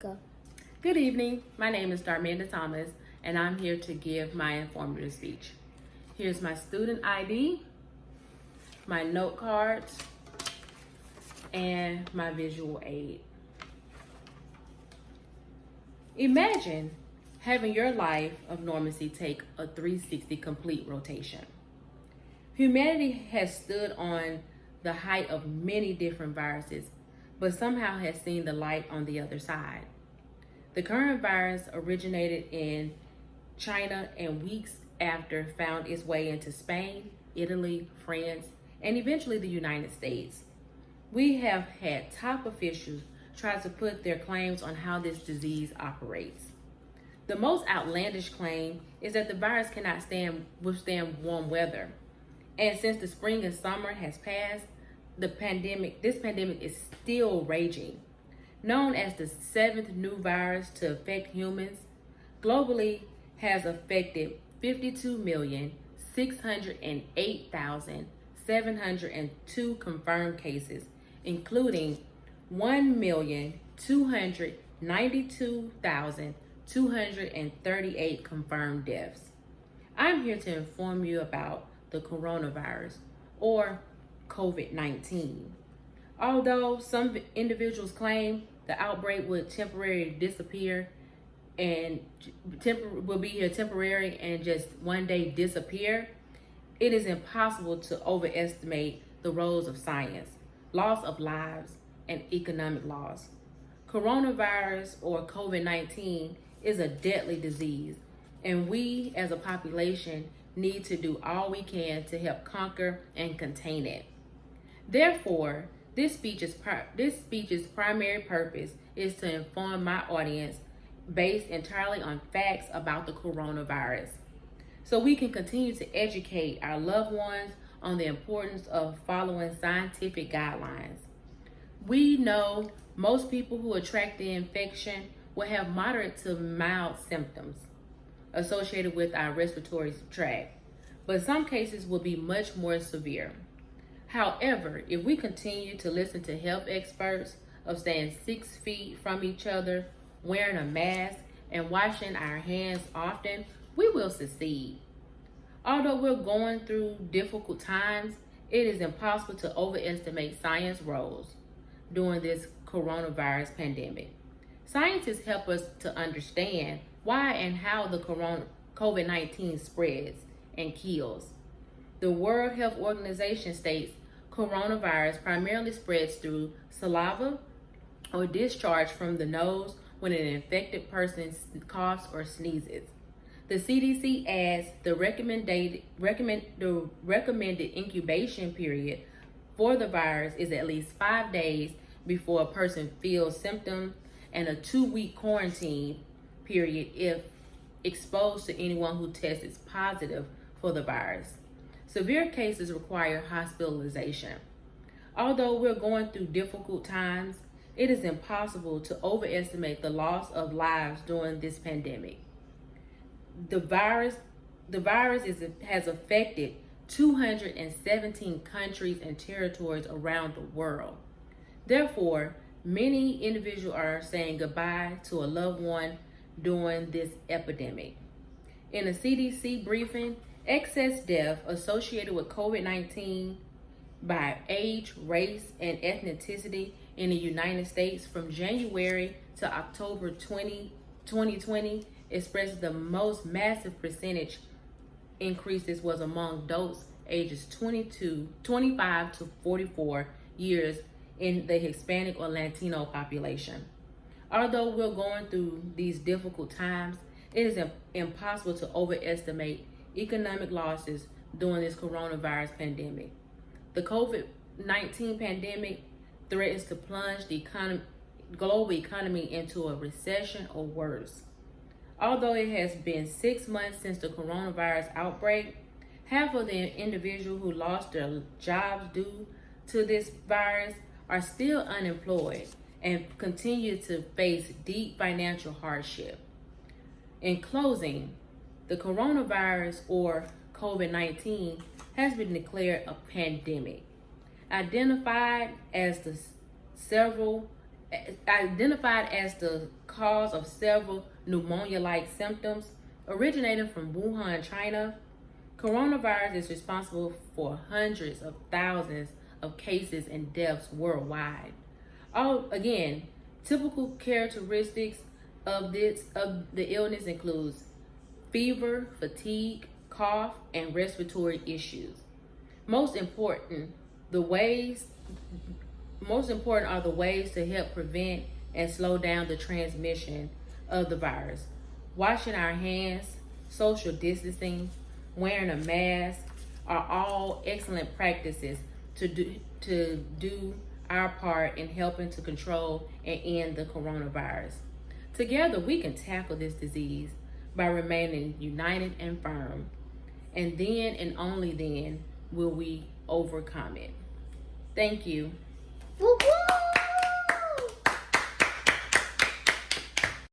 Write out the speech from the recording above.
Go. Good evening. My name is Darmanda Thomas, and I'm here to give my informative speech. Here's my student ID, my note cards, and my visual aid. Imagine having your life of normancy take a 360 complete rotation. Humanity has stood on the height of many different viruses, but somehow has seen the light on the other side. The current virus originated in China and weeks after found its way into Spain, Italy, France, and eventually the United States. We have had top officials try to put their claims on how this disease operates. The most outlandish claim is that the virus cannot withstand warm weather. And since the spring and summer has passed, this pandemic is still raging. Known as the seventh new virus to affect humans, globally has affected 52,608,702 confirmed cases, including 1,292,238 confirmed deaths. I'm here to inform you about the coronavirus, or COVID-19. Although some individuals claim the outbreak would temporarily disappear and will be here temporary and just one day disappear, it is impossible to overestimate the roles of science, loss of lives, and economic loss. Coronavirus, or COVID-19, is a deadly disease, and we as a population need to do all we can to help conquer and contain it. Therefore, this speech's primary purpose is to inform my audience based entirely on facts about the coronavirus, so we can continue to educate our loved ones on the importance of following scientific guidelines. We know most people who attract the infection will have moderate to mild symptoms associated with our respiratory tract, but some cases will be much more severe. However, if we continue to listen to health experts of staying 6 feet from each other, wearing a mask, and washing our hands often, we will succeed. Although we're going through difficult times, it is impossible to overestimate science roles during this coronavirus pandemic. Scientists help us to understand why and how the COVID-19 spreads and kills. The World Health Organization states coronavirus primarily spreads through saliva or discharge from the nose when an infected person coughs or sneezes. The CDC adds the recommended incubation period for the virus is at least 5 days before a person feels symptoms, and a 2-week quarantine period if exposed to anyone who tests positive for the virus. Severe cases require hospitalization. Although we're going through difficult times, it is impossible to overestimate the loss of lives during this pandemic. The virus has affected 217 countries and territories around the world. Therefore, many individuals are saying goodbye to a loved one during this epidemic. In a CDC briefing, excess death associated with COVID-19 by age, race, and ethnicity in the United States from January to October 2020 expresses the most massive percentage increases was among adults ages 25 to 44 years in the Hispanic or Latino population. Although we're going through these difficult times, it is impossible to overestimate economic losses during this coronavirus pandemic. The COVID-19 pandemic threatens to plunge the global economy into a recession or worse. Although it has been 6 months since the coronavirus outbreak, half of the individuals who lost their jobs due to this virus are still unemployed and continue to face deep financial hardship. In closing, the coronavirus, or COVID-19, has been declared a pandemic, identified as the several identified as the cause of several pneumonia-like symptoms originating from Wuhan, China. Coronavirus is responsible for hundreds of thousands of cases and deaths worldwide. Again, typical characteristics of the illness includes fever, fatigue, cough, and respiratory issues. Most important are the ways to help prevent and slow down the transmission of the virus. Washing our hands, social distancing, wearing a mask are all excellent practices to do our part in helping to control and end the coronavirus. Together, we can tackle this disease by remaining united and firm. And then and only then will we overcome it. Thank you. Woo-woo!